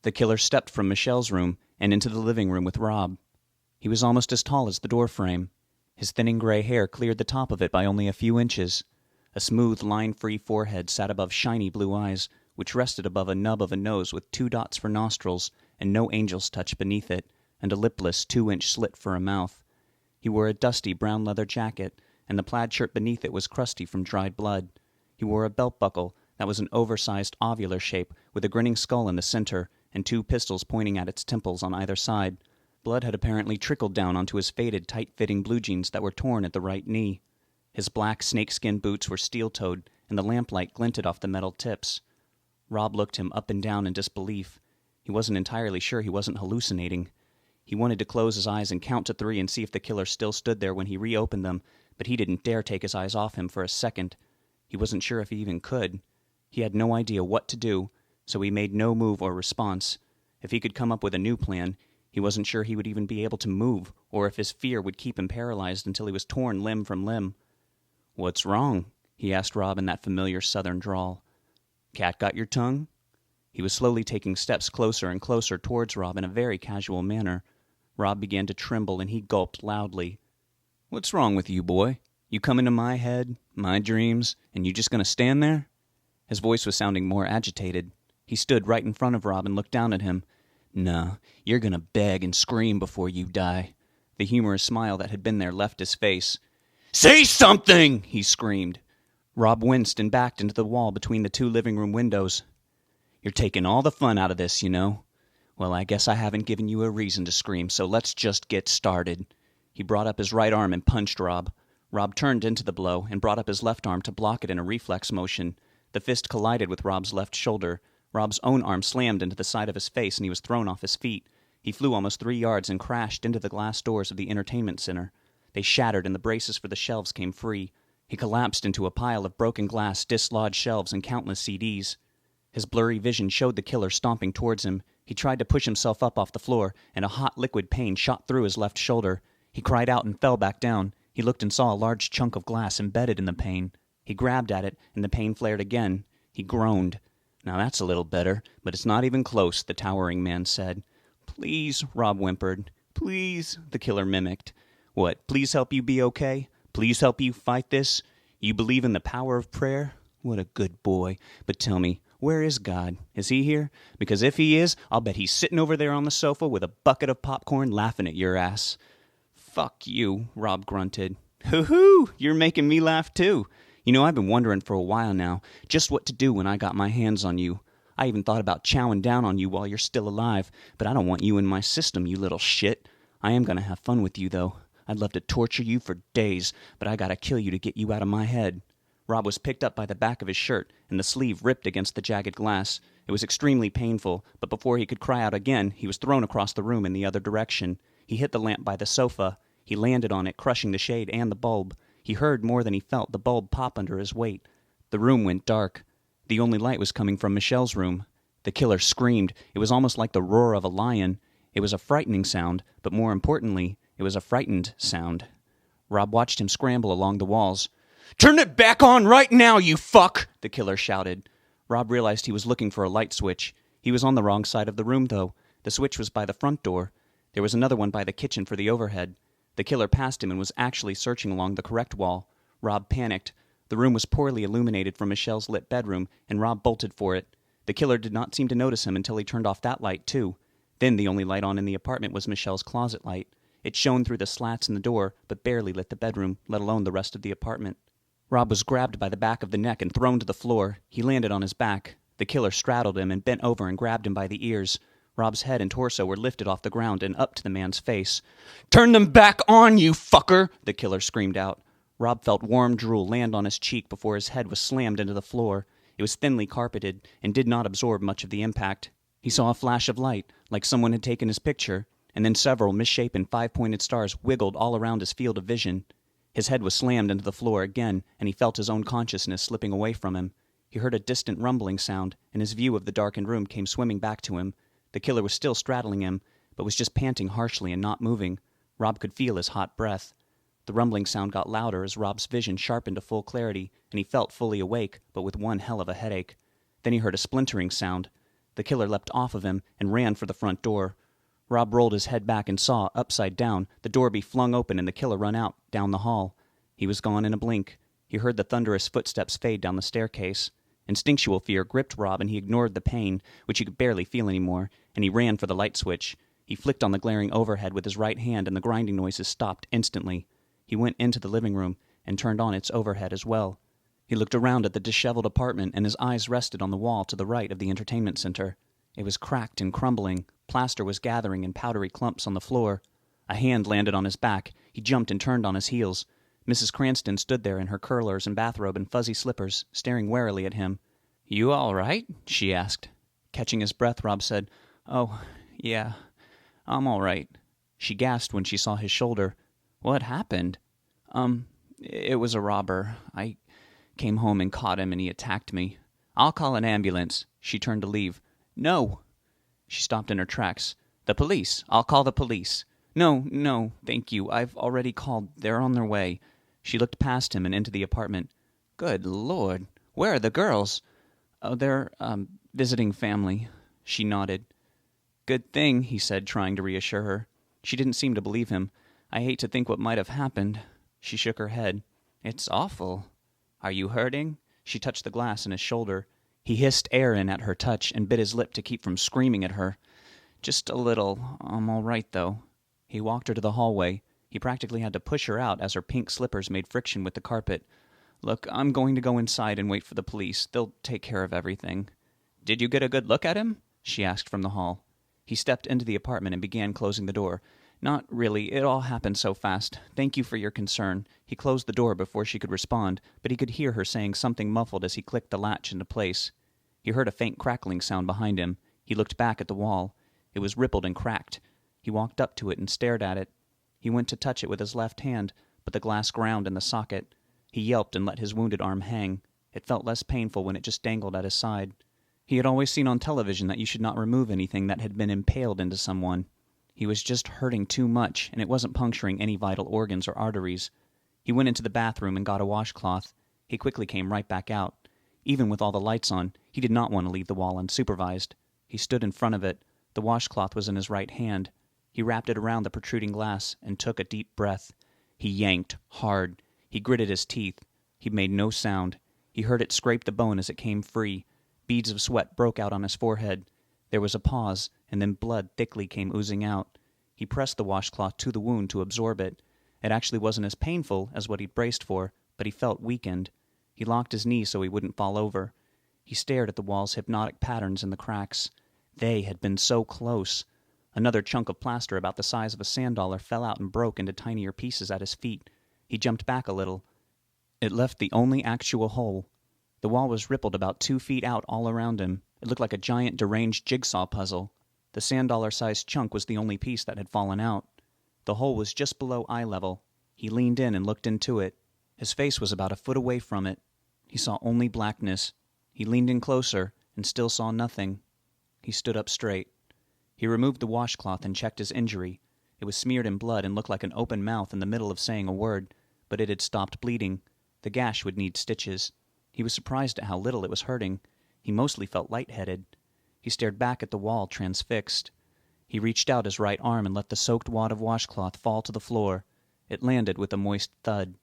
The killer stepped from Michelle's room and into the living room with Rob. He was almost as tall as the doorframe. His thinning gray hair cleared the top of it by only a few inches. A smooth, line-free forehead sat above shiny blue eyes, which rested above a nub of a nose with 2 dots for nostrils and no angel's touch beneath it, and a lipless 2-inch slit for a mouth. He wore a dusty brown leather jacket, and the plaid shirt beneath it was crusty from dried blood. He wore a belt buckle that was an oversized ovular shape with a grinning skull in the center and 2 pistols pointing at its temples on either side. Blood had apparently trickled down onto his faded, tight-fitting blue jeans that were torn at the right knee. His black snakeskin boots were steel-toed, and the lamplight glinted off the metal tips. Rob looked him up and down in disbelief. He wasn't entirely sure he wasn't hallucinating. He wanted to close his eyes and count to 3 and see if the killer still stood there when he reopened them, but he didn't dare take his eyes off him for a second. He wasn't sure if he even could. He had no idea what to do, so he made no move or response. If he could come up with a new plan, he wasn't sure he would even be able to move, or if his fear would keep him paralyzed until he was torn limb from limb. "What's wrong?" he asked Rob in that familiar southern drawl. "Cat got your tongue?" He was slowly taking steps closer and closer towards Rob in a very casual manner. Rob began to tremble, and he gulped loudly. "What's wrong with you, boy? You come into my head, my dreams, and you just gonna stand there?" His voice was sounding more agitated. He stood right in front of Rob and looked down at him. "Nah, you're gonna beg and scream before you die." The humorous smile that had been there left his face. "Say something!" he screamed. Rob winced and backed into the wall between the 2 living room windows. "You're taking all the fun out of this, you know. Well, I guess I haven't given you a reason to scream, so let's just get started." He brought up his right arm and punched Rob. Rob turned into the blow and brought up his left arm to block it in a reflex motion. The fist collided with Rob's left shoulder. Rob's own arm slammed into the side of his face, and he was thrown off his feet. He flew almost 3 yards and crashed into the glass doors of the entertainment center. They shattered, and the braces for the shelves came free. He collapsed into a pile of broken glass, dislodged shelves, and countless CDs. His blurry vision showed the killer stomping towards him. He tried to push himself up off the floor, and a hot liquid pain shot through his left shoulder. He cried out and fell back down. He looked and saw a large chunk of glass embedded in the pane. He grabbed at it, and the pain flared again. He groaned. "Now that's a little better, but it's not even close," the towering man said. "Please," Rob whimpered. "Please," the killer mimicked. "What, please help you be okay? Please help you fight this? You believe in the power of prayer? What a good boy. But tell me, where is God? Is he here? Because if he is, I'll bet he's sitting over there on the sofa with a bucket of popcorn laughing at your ass." "Fuck you," Rob grunted. "Hoo-hoo, you're making me laugh too. You know, I've been wondering for a while now just what to do when I got my hands on you. I even thought about chowing down on you while you're still alive, but I don't want you in my system, you little shit. I am going to have fun with you, though. I'd love to torture you for days, but I gotta kill you to get you out of my head." Rob was picked up by the back of his shirt, and the sleeve ripped against the jagged glass. It was extremely painful, but before he could cry out again, he was thrown across the room in the other direction. He hit the lamp by the sofa. He landed on it, crushing the shade and the bulb. He heard more than he felt the bulb pop under his weight. The room went dark. The only light was coming from Michelle's room. The killer screamed. It was almost like the roar of a lion. It was a frightening sound, but more importantly, it was a frightened sound. Rob watched him scramble along the walls. "Turn it back on right now, you fuck!" the killer shouted. Rob realized he was looking for a light switch. He was on the wrong side of the room, though. The switch was by the front door. There was another one by the kitchen for the overhead. The killer passed him and was actually searching along the correct wall. Rob panicked. The room was poorly illuminated from Michelle's lit bedroom, and Rob bolted for it. The killer did not seem to notice him until he turned off that light, too. Then the only light on in the apartment was Michelle's closet light. It shone through the slats in the door, but barely lit the bedroom, let alone the rest of the apartment. Rob was grabbed by the back of the neck and thrown to the floor. He landed on his back. The killer straddled him and bent over and grabbed him by the ears. Rob's head and torso were lifted off the ground and up to the man's face. "Turn them back on, you fucker!" the killer screamed out. Rob felt warm drool land on his cheek before his head was slammed into the floor. It was thinly carpeted and did not absorb much of the impact. He saw a flash of light, like someone had taken his picture, and then several misshapen 5-pointed stars wiggled all around his field of vision. His head was slammed into the floor again, and he felt his own consciousness slipping away from him. He heard a distant rumbling sound, and his view of the darkened room came swimming back to him. The killer was still straddling him, but was just panting harshly and not moving. Rob could feel his hot breath. The rumbling sound got louder as Rob's vision sharpened to full clarity, and he felt fully awake, but with one hell of a headache. Then he heard a splintering sound. The killer leapt off of him and ran for the front door. Rob rolled his head back and saw, upside down, the door be flung open and the killer run out, down the hall. He was gone in a blink. He heard the thunderous footsteps fade down the staircase. Instinctual fear gripped Rob, and he ignored the pain, which he could barely feel anymore, and he ran for the light switch. He flicked on the glaring overhead with his right hand, and the grinding noises stopped instantly. He went into the living room and turned on its overhead as well. He looked around at the disheveled apartment, and his eyes rested on the wall to the right of the entertainment center. It was cracked and crumbling. Plaster was gathering in powdery clumps on the floor. A hand landed on his back. He jumped and turned on his heels. Mrs. Cranston stood there in her curlers and bathrobe and fuzzy slippers, staring warily at him. "You all right?" she asked. Catching his breath, Rob said, "Oh, yeah, I'm all right." She gasped when she saw his shoulder. "What happened?" It was a robber. I came home and caught him, and he attacked me." "I'll call an ambulance." She turned to leave. "No." She stopped in her tracks. "The police. I'll call the police." No, thank you. I've already called. They're on their way." She looked past him and into the apartment. "Good Lord. Where are the girls?" "Oh, they're, visiting family." She nodded. "Good thing," he said, trying to reassure her. She didn't seem to believe him. "I hate to think what might have happened." She shook her head. "It's awful." "Are you hurting?" She touched the glass in his shoulder. He hissed air in at her touch and bit his lip to keep from screaming at her. "Just a little. I'm all right, though." He walked her to the hallway. He practically had to push her out as her pink slippers made friction with the carpet. "Look, I'm going to go inside and wait for the police. They'll take care of everything." "Did you get a good look at him?" she asked from the hall. He stepped into the apartment and began closing the door. "Not really. It all happened so fast. Thank you for your concern." He closed the door before she could respond, but he could hear her saying something muffled as he clicked the latch into place. He heard a faint crackling sound behind him. He looked back at the wall. It was rippled and cracked. He walked up to it and stared at it. He went to touch it with his left hand, but the glass ground in the socket. He yelped and let his wounded arm hang. It felt less painful when it just dangled at his side. He had always seen on television that you should not remove anything that had been impaled into someone. He was just hurting too much, and it wasn't puncturing any vital organs or arteries. He went into the bathroom and got a washcloth. He quickly came right back out. Even with all the lights on, he did not want to leave the wall unsupervised. He stood in front of it. The washcloth was in his right hand. He wrapped it around the protruding glass and took a deep breath. He yanked hard. He gritted his teeth. He made no sound. He heard it scrape the bone as it came free. Beads of sweat broke out on his forehead. There was a pause, and then blood thickly came oozing out. He pressed the washcloth to the wound to absorb it. It actually wasn't as painful as what he'd braced for, but he felt weakened. He locked his knees so he wouldn't fall over. He stared at the wall's hypnotic patterns in the cracks. They had been so close. Another chunk of plaster about the size of a sand dollar fell out and broke into tinier pieces at his feet. He jumped back a little. It left the only actual hole. The wall was rippled about 2 feet out all around him. It looked like a giant deranged jigsaw puzzle. The sand dollar-sized chunk was the only piece that had fallen out. The hole was just below eye level. He leaned in and looked into it. His face was about a foot away from it. He saw only blackness. He leaned in closer and still saw nothing. He stood up straight. He removed the washcloth and checked his injury. It was smeared in blood and looked like an open mouth in the middle of saying a word, but it had stopped bleeding. The gash would need stitches. He was surprised at how little it was hurting. He mostly felt lightheaded. He stared back at the wall, transfixed. He reached out his right arm and let the soaked wad of washcloth fall to the floor. It landed with a moist thud.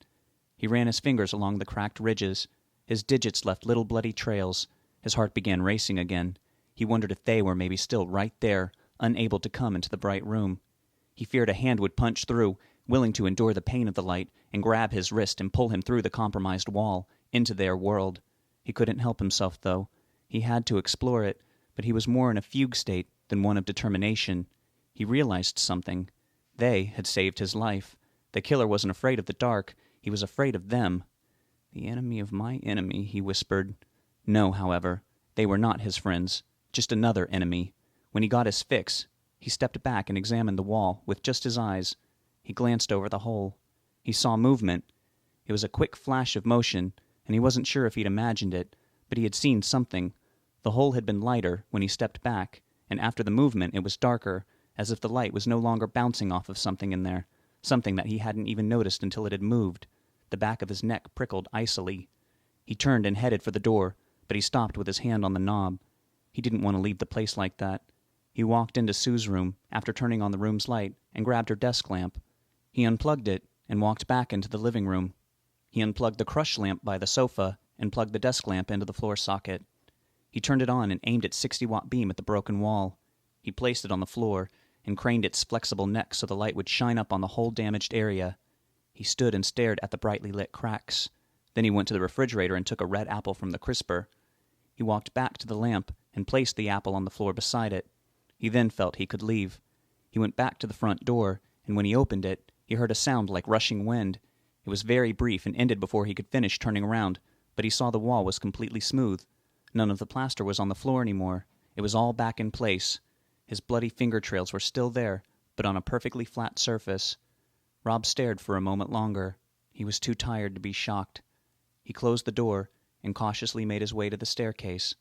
He ran his fingers along the cracked ridges. His digits left little bloody trails. His heart began racing again. He wondered if they were maybe still right there, unable to come into the bright room. He feared a hand would punch through, willing to endure the pain of the light, and grab his wrist and pull him through the compromised wall, into their world. He couldn't help himself, though. He had to explore it, but he was more in a fugue state than one of determination. He realized something. They had saved his life. The killer wasn't afraid of the dark. He was afraid of them. "The enemy of my enemy," he whispered. No, however, they were not his friends. Just another enemy. When he got his fix, he stepped back and examined the wall with just his eyes. He glanced over the hole. He saw movement. It was a quick flash of motion, and he wasn't sure if he'd imagined it, but he had seen something. The hole had been lighter when he stepped back, and after the movement it was darker, as if the light was no longer bouncing off of something in there, something that he hadn't even noticed until it had moved. The back of his neck prickled icily. He turned and headed for the door, but he stopped with his hand on the knob. He didn't want to leave the place like that. He walked into Sue's room after turning on the room's light and grabbed her desk lamp. He unplugged it and walked back into the living room. He unplugged the crush lamp by the sofa and plugged the desk lamp into the floor socket. He turned it on and aimed its 60-watt beam at the broken wall. He placed it on the floor and craned its flexible neck so the light would shine up on the whole damaged area. He stood and stared at the brightly lit cracks. Then he went to the refrigerator and took a red apple from the crisper. He walked back to the lamp and placed the apple on the floor beside it. He then felt he could leave. He went back to the front door, and when he opened it, he heard a sound like rushing wind. It was very brief and ended before he could finish turning around, but he saw the wall was completely smooth. None of the plaster was on the floor anymore. It was all back in place. His bloody finger trails were still there, but on a perfectly flat surface. Rob stared for a moment longer. He was too tired to be shocked. He closed the door and cautiously made his way to the staircase.